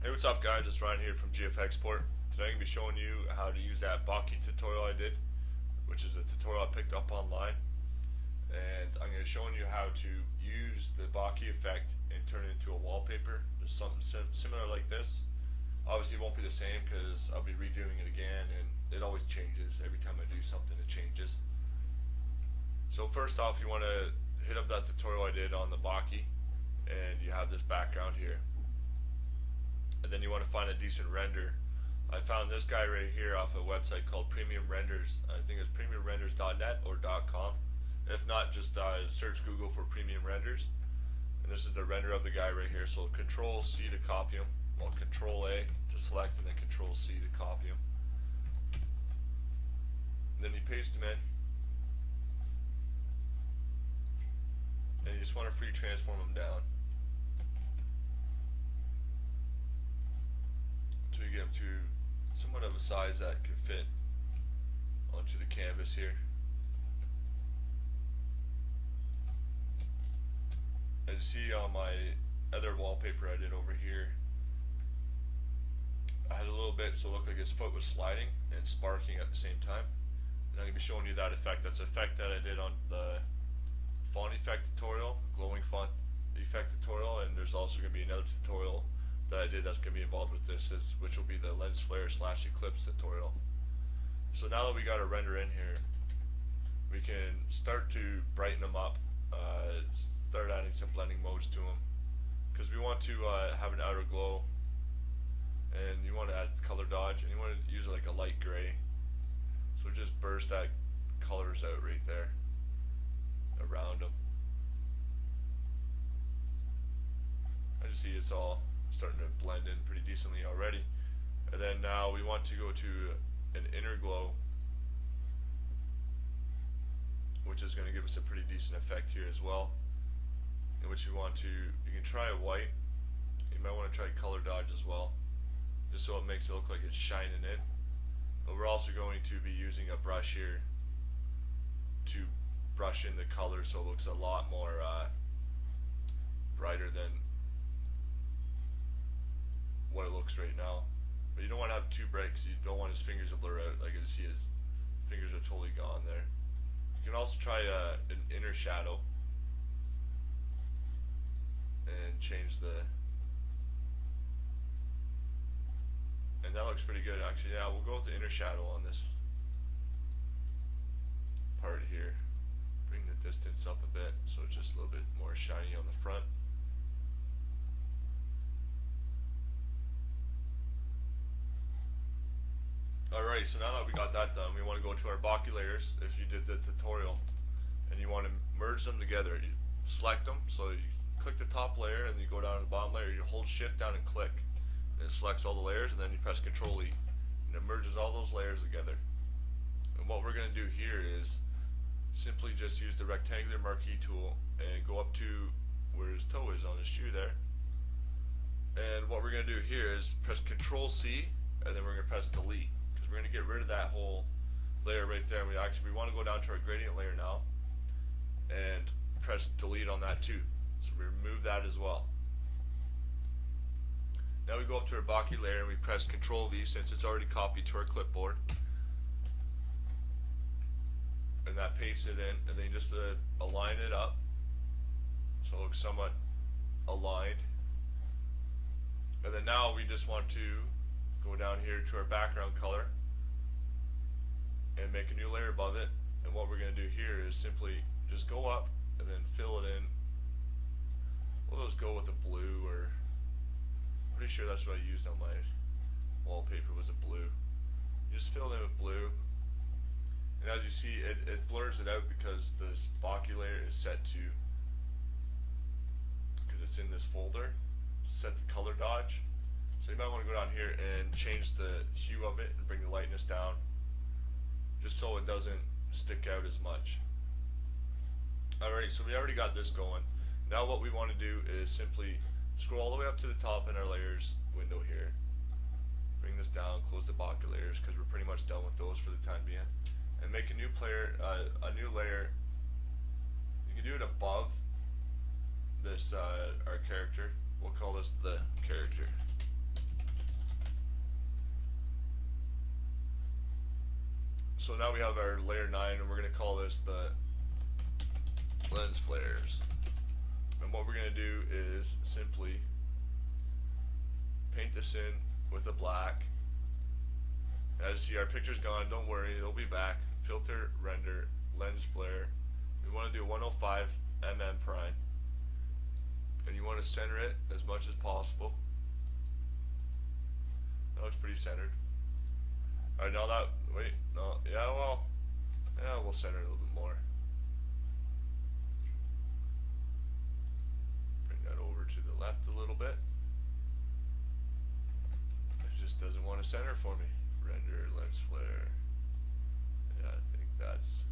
Hey, what's up guys, it's Ryan here from GF Export. Today I'm going to be showing you how to use that Bokeh tutorial I did, which is a tutorial I picked up online. And I'm going to be showing you how to use the Bokeh effect and turn it into a wallpaper. There's something similar like this. Obviously it won't be the same because I'll be redoing it again, and it always changes. Every time I do something it changes. So first off, you want to hit up that tutorial I did on the Bokeh, and you have this background here. And then you want to find a decent render. I found this guy right here off a website called Premium Renders. I think it's premiumrenders.net or .com. If not, just search Google for Premium Renders. And this is the render of the guy right here. So Control C to copy him, well Control A to select, and then Control C to copy him. And then you paste him in. And you just want to free transform him down until you get him to somewhat of a size that can fit onto the canvas here. As you see on my other wallpaper I did over here, I had a little bit so it looked like his foot was sliding and sparking at the same time. And I'm going to be showing you that effect. That's an effect that I did on the font effect tutorial, glowing font effect tutorial, and there's also going to be another tutorial that I did that's going to be involved with this, which will be the lens flare / eclipse tutorial. So now that we got a render in here, we can start to brighten them up, start adding some blending modes to them, because we want to have an outer glow, and you want to add color dodge, and you want to use like a light gray, so just burst that colors out right there around them. I just see it's all starting to blend in pretty decently already. And then now we want to go to an inner glow, which is going to give us a pretty decent effect here as well, in which you can try a white. You might want to try color dodge as well, just so it makes it look like it's shining in. But we're also going to be using a brush here to brush in the color so it looks a lot more brighter than what it looks right now. But you don't want to have too bright because you don't want his fingers to blur out. Like you see his fingers are totally gone there. You can also try an inner shadow and change and that looks pretty good actually. Yeah, we'll go with the inner shadow on this part here. Bring the distance up a bit so it's just a little bit more shiny on the front. Alright, so now that we got that done, we want to go to our Bokeh layers. If you did the tutorial and you want to merge them together, you select them, so you click the top layer and you go down to the bottom layer, you hold shift down and click, and it selects all the layers, and then you press Control E and it merges all those layers together. And what we're going to do here is simply just use the rectangular marquee tool and go up to where his toe is on his shoe there. And what we're going to do here is press Control C, and then we're going to press delete, because we're going to get rid of that whole layer right there. And we want to go down to our gradient layer now and press delete on that too. So we remove that as well. Now we go up to our Bokeh layer and we press Control V since it's already copied to our clipboard. And that pastes it in, and then you just align it up so it looks somewhat aligned. And then now we just want to go down here to our background color and make a new layer above it. And what we're going to do here is simply just go up and then fill it in. We'll just go with a blue, or pretty sure that's what I used on my wallpaper, was a blue. You just fill it in with blue. And as you see, it blurs it out because this Bokeh layer is set to, because it's in this folder, set the color dodge. So you might want to go down here and change the hue of it and bring the lightness down, just so it doesn't stick out as much. Alright, so we already got this going. Now what we want to do is simply scroll all the way up to the top in our layers window here. Bring this down, close the Bokeh layers because we're pretty much done with those for the time being. And make a new layer. You can do it above this our character. We'll call this the character. So now we have our layer 9, and we're going to call this the lens flares. And what we're going to do is simply paint this in with a black. As you see, our picture's gone, don't worry, it'll be back. Filter, render, lens flare. We want to do 105 mm prime. And you want to center it as much as possible. That looks pretty centered. Alright, now that, wait, no, yeah, well, yeah, we'll center it a little bit more. Bring that over to the left a little bit. It just doesn't want to center for me. Render, lens flare. Yeah, I think that's...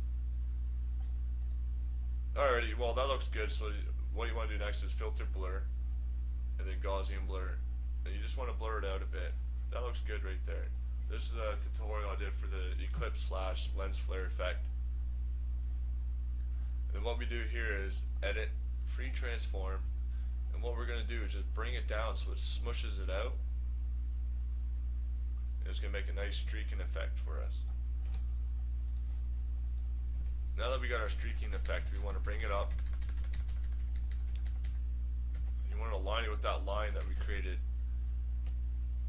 Alrighty, well that looks good, so what you want to do next is filter blur, and then Gaussian blur. And you just want to blur it out a bit. That looks good right there. This is a tutorial I did for the eclipse / lens flare effect. And then what we do here is edit, free transform, and what we're going to do is just bring it down so it smushes it out. And it's going to make a nice streaking effect for us. Now that we got our streaking effect, we want to bring it up. You want to align it with that line that we created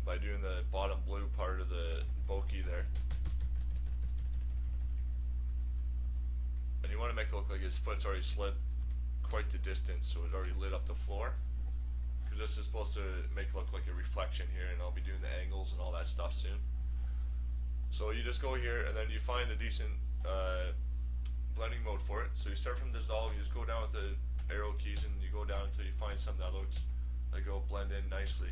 by doing the bottom blue part of the bokeh there. And you want to make it look like his foot's already slid quite the distance, so it already lit up the floor. Because this is supposed to make it look like a reflection here, and I'll be doing the angles and all that stuff soon. So you just go here, and then you find a decent blending mode for it. So you start from dissolve, you just go down with the arrow keys, and you go down until you find something that looks like it'll blend in nicely.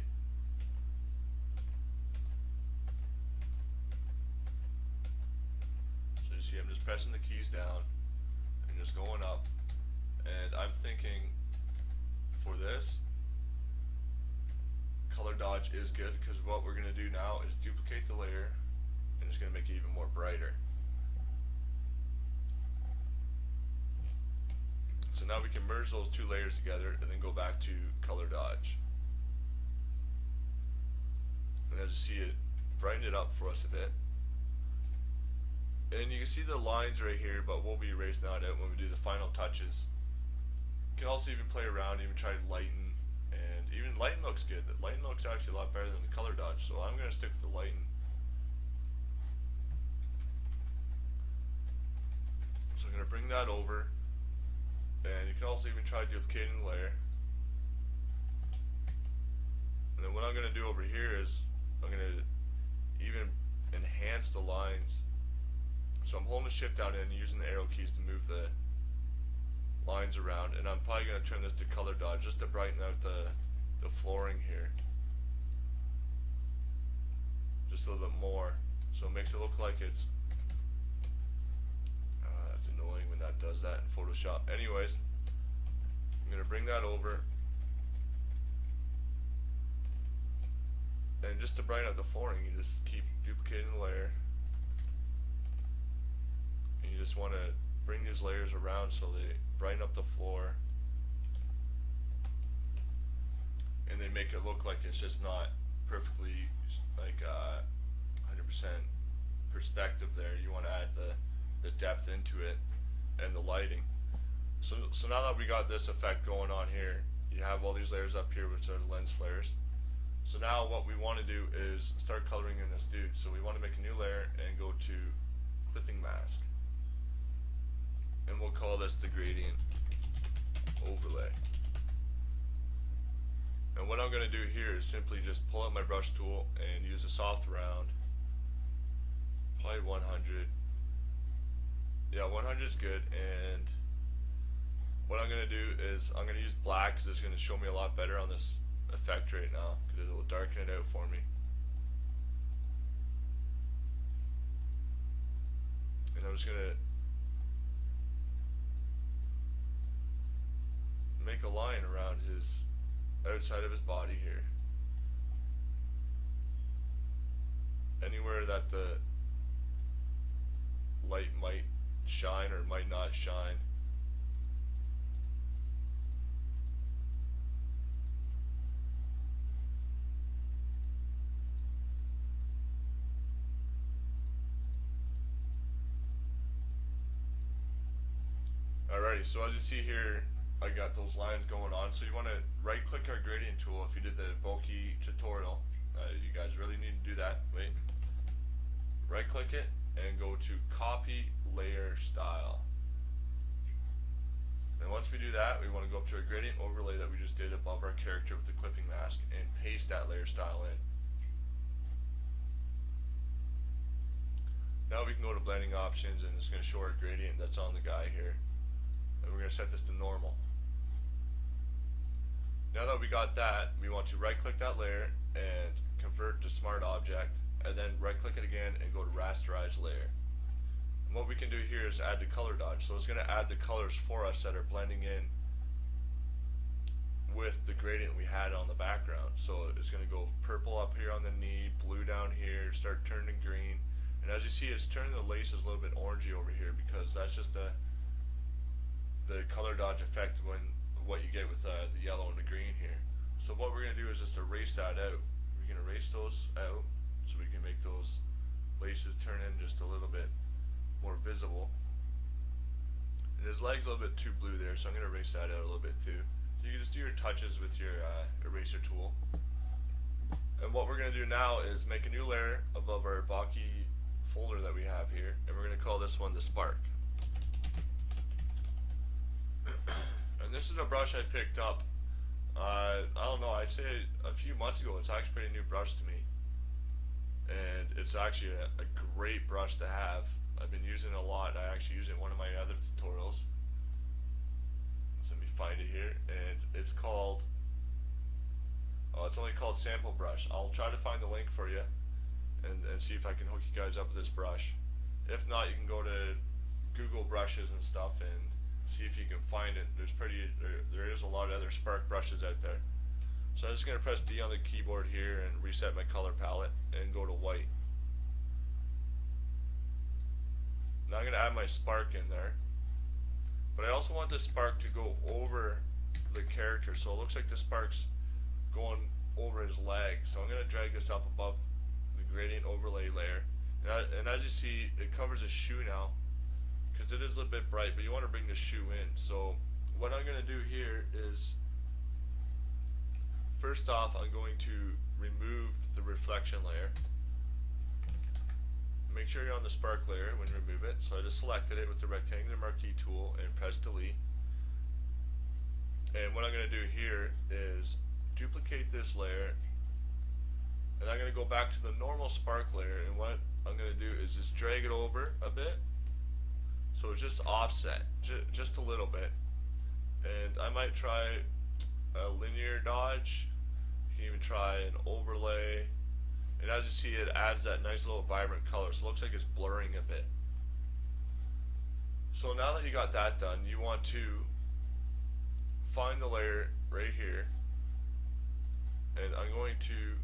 So you see I'm just pressing the keys down and just going up, and I'm thinking for this, color dodge is good, because what we're going to do now is duplicate the layer, and it's going to make it even more brighter. So now we can merge those two layers together and then go back to color dodge. And as you see, it brightened it up for us a bit. And you can see the lines right here, but we'll be erasing that out when we do the final touches. You can also even play around, even try to lighten, and even lighten looks good. The lighten looks actually a lot better than the color dodge, so I'm going to stick with the lighten. So I'm going to bring that over. And you can also even try duplicating the layer. And then what I'm going to do over here is I'm going to even enhance the lines. So I'm holding the shift down and using the arrow keys to move the lines around. And I'm probably going to turn this to color dodge just to brighten out the flooring here. Just a little bit more. So it makes it look like it's... that's annoying when that does that in Photoshop. Anyways, I'm going to bring that over, and just to brighten up the flooring, you just keep duplicating the layer, and you just want to bring these layers around so they brighten up the floor, and they make it look like it's just not perfectly like 100% perspective there. You want to add the depth into it and the lighting. So now that we got this effect going on here, you have all these layers up here which are the lens flares. So now what we want to do is start coloring in this dude. So we want to make a new layer and go to clipping mask, and we'll call this the gradient overlay. And what I'm going to do here is simply just pull out my brush tool and use a soft round, probably 100. Yeah, 100 is good. And what I'm going to do is I'm going to use black because it's going to show me a lot better on this effect right now, because it will darken it out for me. And I'm just going to make a line around his outside of his body here. Anywhere that the light might shine or might not shine. Alrighty, so as you see here, I got those lines going on. So you want to right click our gradient tool if you did the bulky tutorial. You guys really need to do that. Wait. Right click it and go to copy layer style. Then once we do that, we want to go up to our gradient overlay that we just did above our character with the clipping mask and paste that layer style in. Now we can go to blending options and it's going to show our gradient that's on the guy here. And we're going to set this to normal. Now that we got that, we want to right click that layer and convert to smart object, and then right click it again and go to rasterize layer. And what we can do here is add the color dodge. So it's going to add the colors for us that are blending in with the gradient we had on the background. So it's going to go purple up here on the knee, blue down here, start turning green. And as you see, it's turning the laces a little bit orangey over here because that's just the color dodge effect when what you get with the yellow and the green here. So what we're going to do is just erase that out. We can erase those out so we can make those laces turn in just a little bit more visible. And his leg's a little bit too blue there, so I'm going to erase that out a little bit too. You can just do your touches with your eraser tool. And what we're going to do now is make a new layer above our Bokeh folder that we have here, and we're going to call this one the Spark. And this is a brush I picked up, I don't know, I'd say a few months ago. It's actually a pretty new brush to me, and it's actually a great brush to have. I've been using it a lot. I actually use it in one of my other tutorials. So let me find it here, and it's called, it's only called Sample Brush. I'll try to find the link for you and see if I can hook you guys up with this brush. If not, you can go to Google brushes and stuff and see if you can find it. There is a lot of other Spark brushes out there. So I'm just going to press D on the keyboard here and reset my color palette and go to white. Now I'm going to add my spark in there, but I also want the spark to go over the character, so it looks like the spark's going over his leg. So I'm going to drag this up above the gradient overlay layer, and as you see, it covers his shoe now because it is a little bit bright, but you want to bring the shoe in. So what I'm going to do here is, first off, I'm going to remove the reflection layer. Make sure you're on the spark layer when you remove it. So I just selected it with the rectangular marquee tool and press delete. And what I'm going to do here is duplicate this layer, and I'm going to go back to the normal spark layer, and what I'm going to do is just drag it over a bit so it's just offset just a little bit. And I might try a linear dodge. You can even try an overlay. And as you see, it adds that nice little vibrant color, so it looks like it's blurring a bit. So now that you got that done, you want to find the layer right here, and I'm going to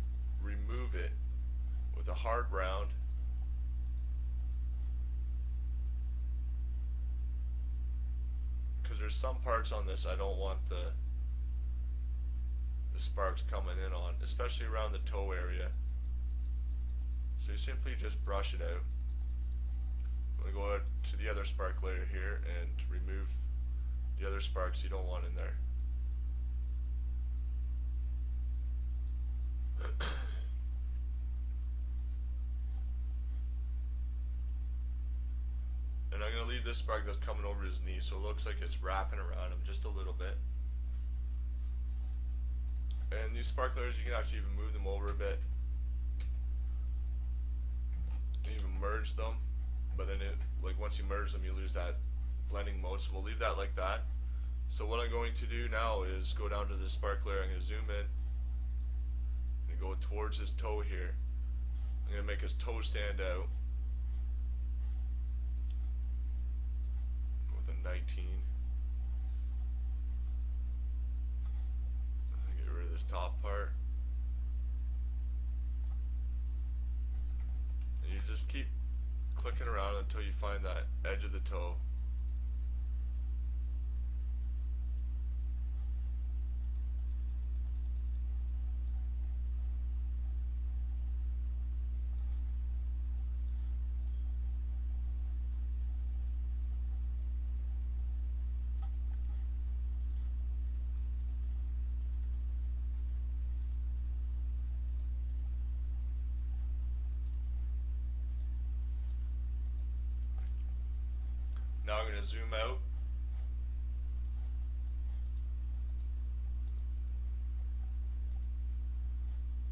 remove it with a hard round. Because there's some parts on this I don't want the sparks coming in on, especially around the toe area. So you simply just brush it out. I'm going to go out to the other spark layer here and remove the other sparks you don't want in there. And I'm going to leave this spark that's coming over his knee, so it looks like it's wrapping around him just a little bit. And these spark layers, you can actually even move them over a bit. Even merge them, but then like once you merge them, you lose that blending mode, so we'll leave that like that. So what I'm going to do now is go down to the spark layer. I'm going to zoom in and go towards his toe here. I'm going to make his toe stand out with a 19. Get rid of this top part. You just keep clicking around until you find that edge of the toe. Now I'm going to zoom out.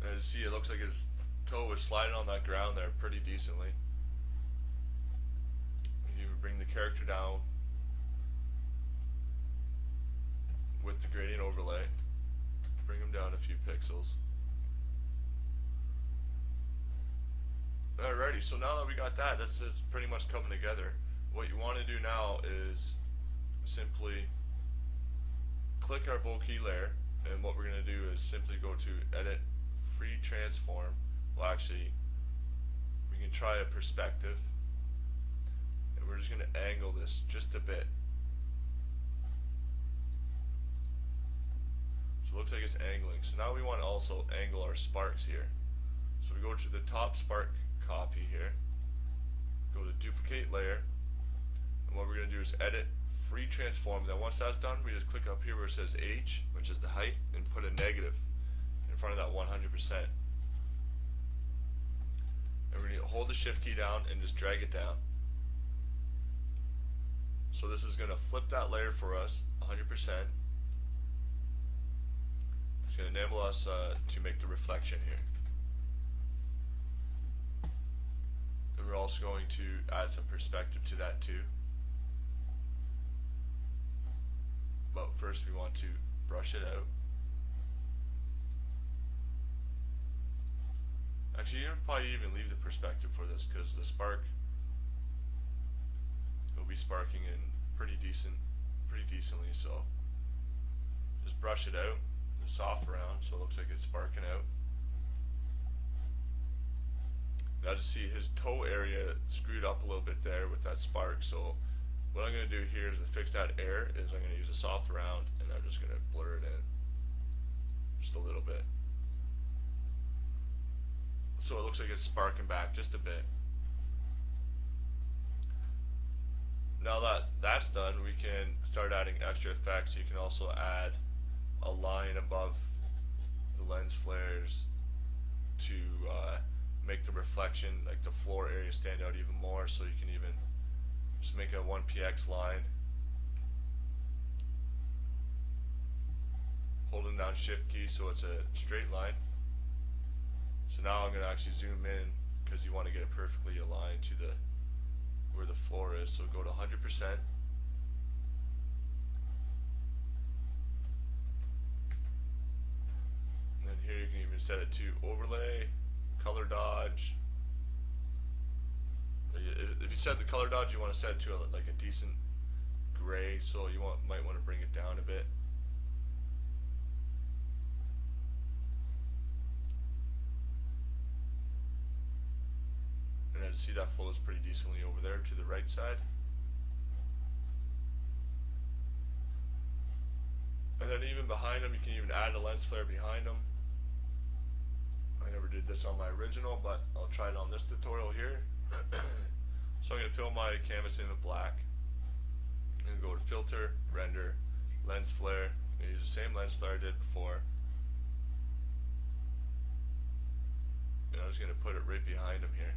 And as you see, it looks like his toe was sliding on that ground there pretty decently. You can bring the character down with the gradient overlay. Bring him down a few pixels. Alrighty, so now that we got that, that's pretty much coming together. What you want to do now is simply click our bokeh layer, and what we're going to do is simply go to Edit, Free Transform. Well, actually, we can try a perspective, and we're just going to angle this just a bit. So it looks like it's angling. So now we want to also angle our sparks here. So we go to the top spark copy here, go to Duplicate Layer, and what we're going to do is Edit, Free Transform. Then once that's done, we just click up here where it says H, which is the height, and put a negative in front of that 100%. And we're going to hold the Shift key down and just drag it down. So this is going to flip that layer for us 100%. It's going to enable us to make the reflection here. And we're also going to add some perspective to that too. But first we want to brush it out. Actually, you would probably even leave the perspective for this, because the spark will be sparking in pretty decently. So just brush it out, the soft around, so it looks like it's sparking out. Now to see his toe area screwed up a little bit there with that spark. So what I'm going to do here is to fix that air is I'm going to use a soft round, and I'm just going to blur it in just a little bit. So it looks like it's sparking back just a bit. Now that that's done, we can start adding extra effects. You can also add a line above the lens flares to make the reflection, like the floor area, stand out even more. So you can even just make a 1px line, holding down Shift key so it's a straight line. So now I'm going to actually zoom in, because you want to get it perfectly aligned to the where the floor is. So go to 100%. And then here you can even set it to overlay, color dodge. If you set the color dodge, you want to set it to like a decent gray, so you might want to bring it down a bit. And as you see, that flows pretty decently over there to the right side. And then even behind them, you can even add a lens flare behind them. I never did this on my original, but I'll try it on this tutorial here. So I'm going to fill my canvas in with black. I'm going to go to Filter, Render, Lens Flare. I'm going to use the same lens flare I did before. And I'm just going to put it right behind him here.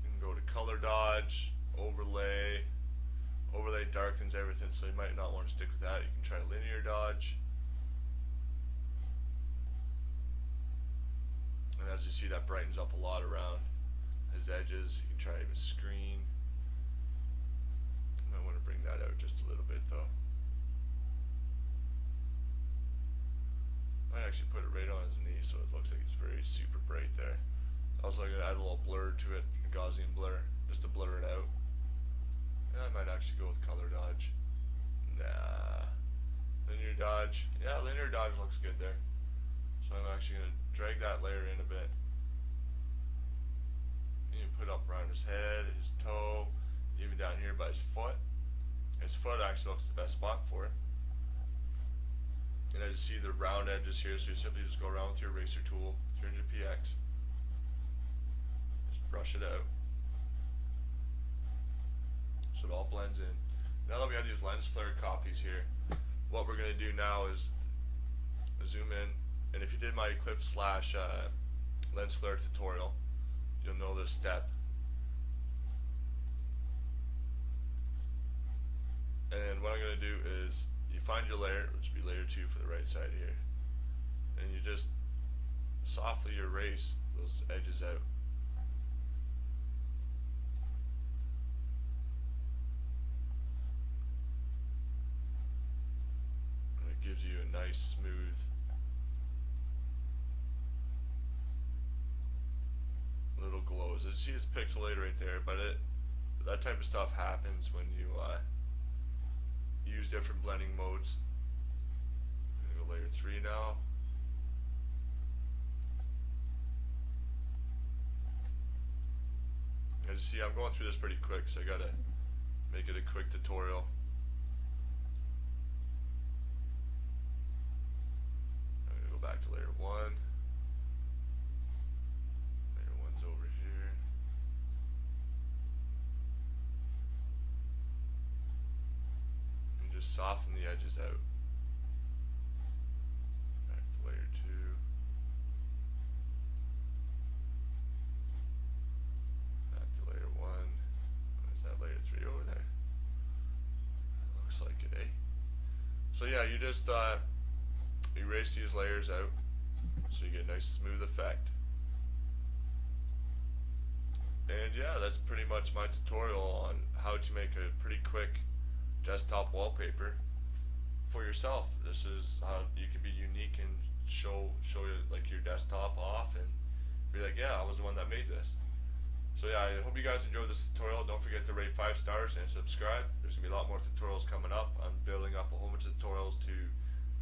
You can go to Color Dodge, Overlay. Overlay darkens everything, so you might not want to stick with that. You can try Linear Dodge. And as you see, that brightens up a lot around his edges. You can try even Screen. I might want to bring that out just a little bit though. I might actually put it right on his knee so it looks like it's very super bright there. Also, I'm going to add a little blur to it, a Gaussian blur, just to blur it out. Yeah, I might actually go with color dodge. Nah. Linear dodge. Yeah, linear dodge looks good there. So I'm actually going to drag that layer in a bit. You can put up around his head, his toe, even down here by his foot. His foot actually looks the best spot for it. And I just see the round edges here, so you simply just go around with your eraser tool, 300px. Just brush it out. So it all blends in. Now that we have these lens flare copies here, what we're going to do now is zoom in, and if you did my Eclipse / lens flare tutorial, you'll know this step. And what I'm going to do is, you find your layer, which would be layer 2 for the right side here, and you just softly erase those edges out. And it gives you a nice smooth little glow. As you see, it's pixelated right there, but that type of stuff happens when you use different blending modes. I'm going to go layer 3 now. As you see, I'm going through this pretty quick, so I gotta make it a quick tutorial. I'm gonna go back to layer 1. Layer 1's over here. And just soften the edges out. Back to layer 2. Back to layer 1. There's that layer 3 over there. Looks like it, eh? So yeah, you just erase these layers out so you get a nice smooth effect. And yeah, that's pretty much my tutorial on how to make a pretty quick desktop wallpaper for yourself. This is how you can be unique and show you like your desktop off and be like, yeah, I was the one that made this. So yeah, I hope you guys enjoyed this tutorial. Don't forget to rate 5 stars and subscribe. There's gonna be a lot more tutorials coming up. I'm building up a whole bunch of tutorials to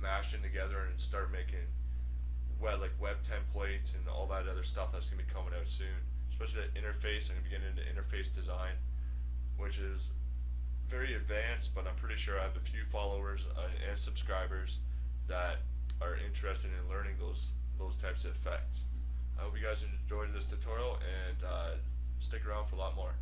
mash them together and start making web templates and all that other stuff that's gonna be coming out soon. Especially the interface. I'm gonna be getting into interface design, which is very advanced, but I'm pretty sure I have a few followers and subscribers that are interested in learning those types of effects. I hope you guys enjoyed this tutorial, and stick around for a lot more.